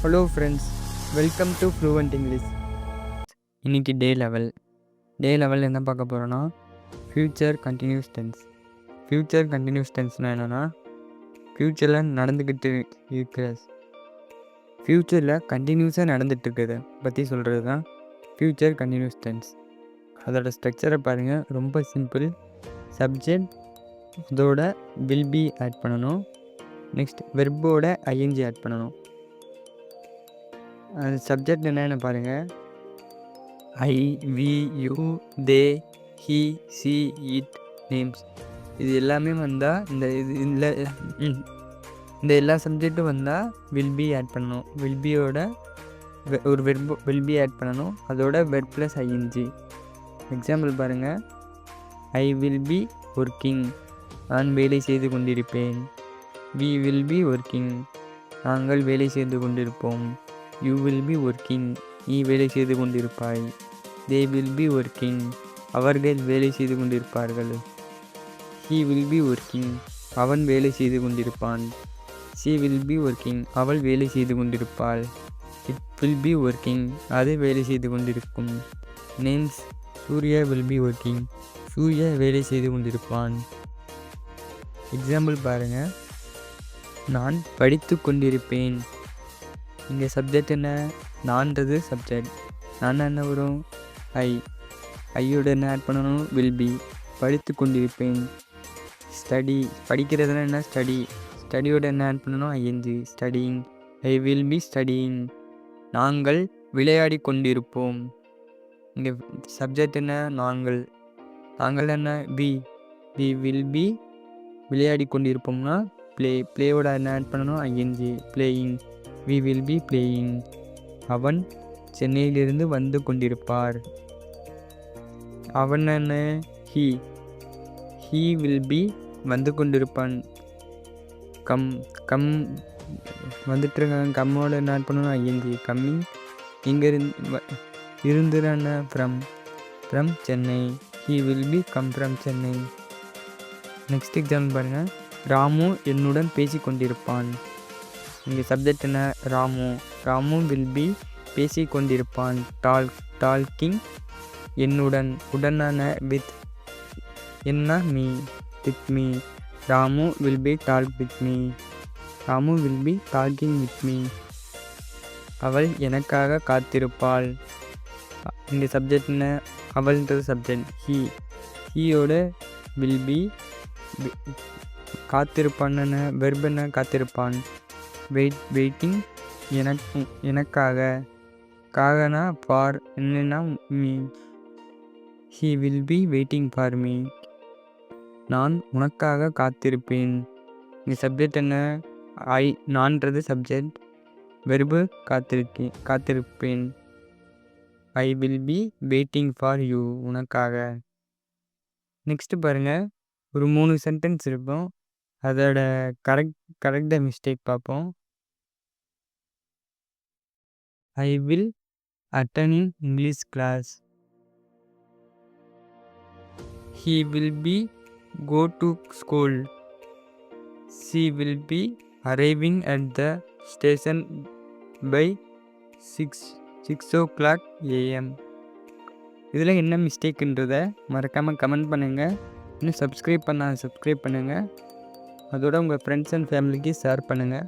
Hello friends, welcome to fluent English. இன்றைக்கி day level என்ன பார்க்க போகிறோன்னா future continuous tense. Future continuous டென்ஸ்னால் என்னென்னா ஃப்யூச்சரில் நடந்துக்கிட்டு இருக்கிற ஃப்யூச்சரில் கண்டினியூஸாக நடந்துகிட்ருக்கிறத பற்றி சொல்கிறது தான் ஃப்யூச்சர் கண்டினியூஸ் டென்ஸ். அதோட ஸ்ட்ரக்சரை பாருங்கள், ரொம்ப சிம்பிள். சப்ஜெக்ட் இதோட வில் பி ஆட் பண்ணணும். நெக்ஸ்ட் வெர்போட ஐஎன்ஜி ஆட் பண்ணணும். அது சப்ஜெக்ட் என்னென்னு பாருங்கள். I, we, you, they, he, she, it, names. இது எல்லாமே வந்தால் இந்த எல்லா சப்ஜெக்ட்டும் வந்தால் வில் பி ஆட் பண்ணணும். வில் பியோட ஒரு வில் பி ஆட் பண்ணணும். அதோட வெர்ப் ப்ளஸ் ஐஎன்ஜி. எக்ஸாம்பிள் பாருங்கள். ஐ வில் பி ஒர்க்கிங், நான் வேலை செய்து கொண்டிருப்பேன். வி வில் பி ஒர்க்கிங், நாங்கள் வேலை செய்து கொண்டிருப்போம். யூ வில் பி ஒர்க்கிங், நீ வேலை செய்து கொண்டிருப்பாய். தே வில் பி ஒர்க்கிங், அவர்கள் வேலை செய்து கொண்டிருப்பார்கள். ஹீ வில் பி ஒர்க்கிங், அவன் வேலை செய்து கொண்டிருப்பான். ஷீ வில் பி ஒர்க்கிங், அவள் வேலை செய்து கொண்டிருப்பாள். இட் வில் பி ஒர்க்கிங், அது வேலை செய்து கொண்டிருக்கும். Names. Surya will be working, Surya வேலை செய்து கொண்டிருப்பான். எக்ஸாம்பிள் பாருங்கள். நான் படித்து கொண்டிருப்பேன். இங்கே சப்ஜெக்ட் என்ன? நான்றது சப்ஜெக்ட். நான் என்ன வரும்? ஐயோட என்ன ஆட் பண்ணணும்? Will be. படித்து கொண்டிருப்பேன். ஸ்டடி, படிக்கிறதுனா என்ன? ஸ்டடி. ஸ்டடியோட என்ன ஆட் பண்ணணும்? I N G. Studying. I will be studying, நாங்கள் விளையாடி கொண்டிருப்போம். இங்கே சப்ஜெக்ட் என்ன? நாங்கள் என்ன? We will be. விளையாடி கொண்டிருப்போம்னா பிளேயோட என்ன ஆட் பண்ணணும்? I N G. Playing. We will be playing. அவன் சென்னையிலிருந்து வந்து கொண்டிருப்பார். அவன் என்ன? ஹீ வில் பி வந்து கொண்டிருப்பான். கம் வந்துட்டுருக்காங்க. கம்மோட என்ன ஆட் பண்ணணும்? ஐஎன்ஜி. கம்மிங். இங்கே இருந்து என்ன? From Chennai. He will B come from Chennai. Next example பாருங்கள். ராமு என்னுடன் பேசி கொண்டிருப்பான். இங்கே சப்ஜெக்ட் என்ன? ராமு வில் பி பேசி கொண்டிருப்பான். டால்கிங். என்னுடன். உடனான வித். என்ன? Me. With me. Ramu will be talk with me. Ramu will be talking with me. அவள் எனக்காக காத்திருப்பாள். இங்கே சப்ஜெக்ட் என்ன? அவள்ன்றது சப்ஜெக்ட். ஹீயோட வில் பி. காத்திருப்பான் என்ன? வெர்ப் என்ன? காத்திருப்பான். வெயிட்டிங். எனக்காக. காகனா ஃபார். என்னன்னா me. He will be waiting for me. நான் உனக்காக காத்திருப்பேன். இந்த சப்ஜெக்ட் என்ன? நான்றது சப்ஜெக்ட். வெர்பு காத்திருப்பேன். I will be waiting for you, உனக்காக. நெக்ஸ்ட்டு பாருங்கள். ஒரு 3 சென்டென்ஸ் இருக்கும். அதோட கரெக்ட் மிஸ்டேக் பார்ப்போம். I will attend English class. He will be go to school. She will be arriving at the station by 6 o'clock AM. இதில் என்ன மிஸ்டேக்குன்றதை மறக்காமல் comment பண்ணுங்கள். இன்னும் சப்ஸ்கிரைப் பண்ணுங்கள். அதோட உங்கள் ஃப்ரெண்ட்ஸ் அண்ட் ஃபேமிலிக்கு ஷேர் பண்ணுங்கள்.